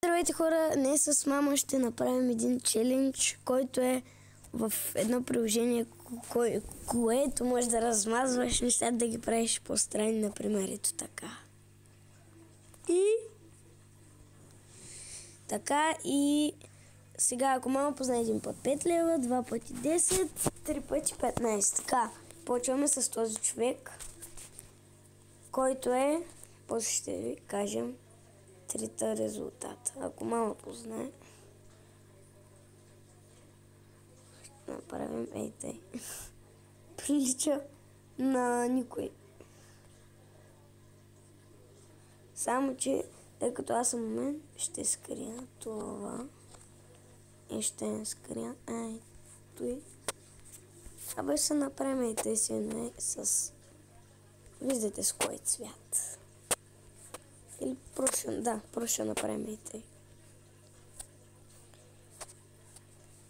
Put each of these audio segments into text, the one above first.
Здравейте хора, днес с мама ще направим един челендж, който е в едно приложение, което може да размазваш нещата, да ги правиш по-странни, например, ето така. И сега, ако мама познае един път 5 лева, 2 пъти 10, 3 пъти 15. Така, почваме с този човек, който е, после ще ви кажем трите резултата. Ако мама познае, ще направим ей тъй. Прилича на никой. Само че, тъй като аз съм момент, ще скрия това и ще скрия ей той. Абе ще направим ей тъй си с... Виждате с кой цвят. Или просто направим и тъй.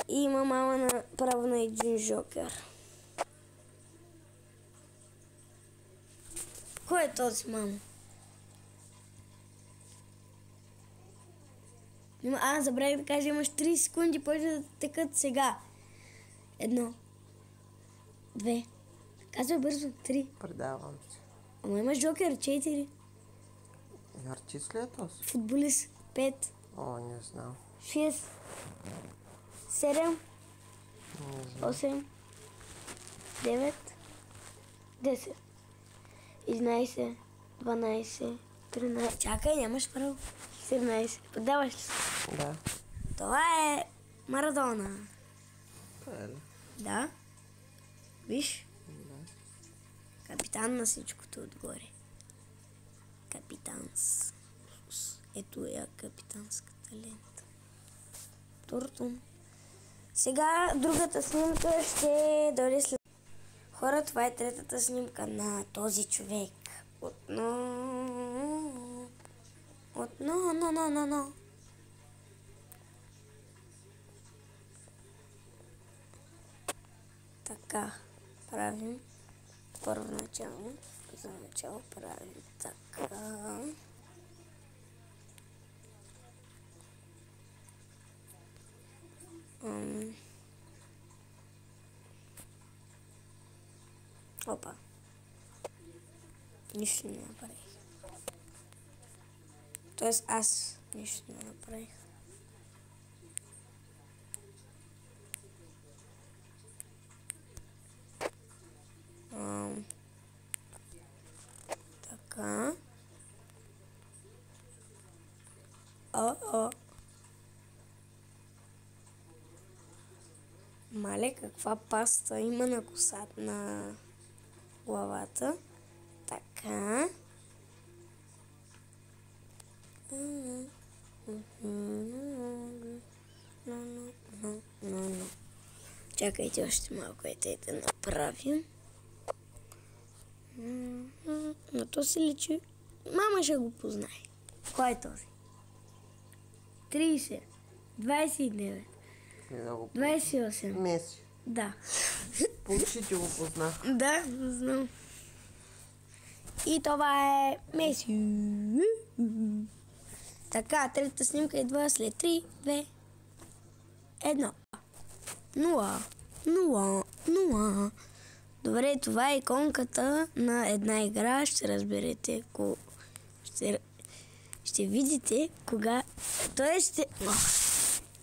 И има мама право на един жокер. Кой е този, мама? Забравих да кажа, имаш 3 секунди, почва да текат сега. 1, 2, казвай бързо, 3. Предавам се. Ама имаш жокер, 4. Артист ли е този? Футболист, 5. О, не знам. 6, 7, 8, 9, 10, 11, 12, 13. Чакай, нямаш право. 17. Подаваш ли се? Да. Това е Марадона. Това е ли? Да. Виж? Да. Капитан на всичкото отгоре. Капитанс. Ето е капитанската лента. Туртун. Сега другата снимка ще дойде след... Хора, това е третата снимка на този човек. Но. Така, правим първоначално. За начало правим така. Опа. Нищо не направих. Тоест аз нищо не направих. Така. Мале, каква паста има на косата, на главата. Така. Чакайте още малко и да направим. Но то си личи. Мама ще го познае. Кой е този? 30, 29, 28. Меси. Да. Почти го познах. Да, знам. И това е Меси. Така, третата снимка идва след 3, 2, 1. 0. Добре, това е иконката на една игра. Ще разберете, ще видите кога...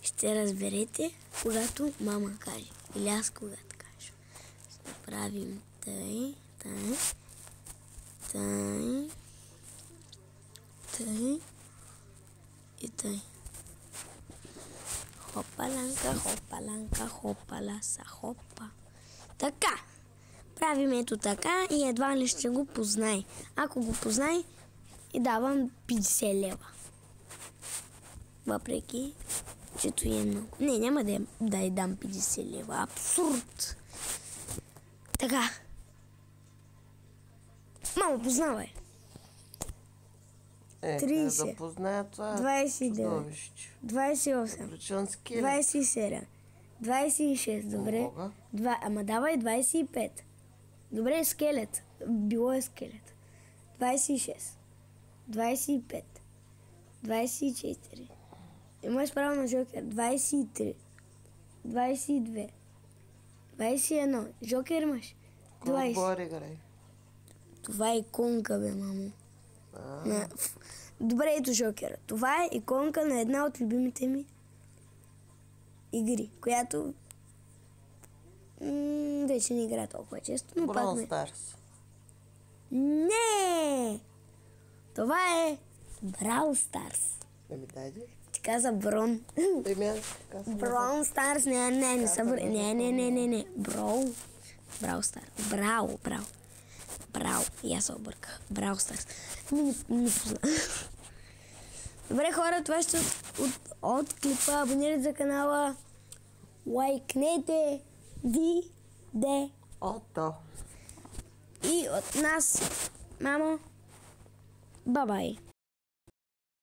Ще разберете, когато мама каже. Или аз когато кажа. Ще направим тъй и тъй. Хопаланка, хопала са хопа. Така. Правим ето така и едва ли ще го познай. Ако го познай, и давам 50 лева. Въпреки, че това е много. Не, няма да й дам 50 лева. Абсурд. Така. Мамо, познавай. 30, да позная това 29, 28, 27, 26, добре. Ама давай 25. Добре, скелет. Било е скелет. 26, 25, 24, Имаш право на жокер. 23. 22. 21. Жокер имаш. Кой 20. отбор играй? Това е иконка, бе, мамо. А, Добре, ето жокера. Това е иконка на една от любимите ми игри, която вече не игра толкова често, но пак Brawl ме... Stars. Не! Това е Brawl Stars. Еми дайде. Ти каза Брон. Еми аз така съм. Brawl Stars, не са не. Brawl Stars. Брау. И аз се обърках. Brawl Stars. Не познах. Добре, хора, това ще от клипа. Абонирайте за канала. Лайкнете Ото. И от нас, мамо, бабай.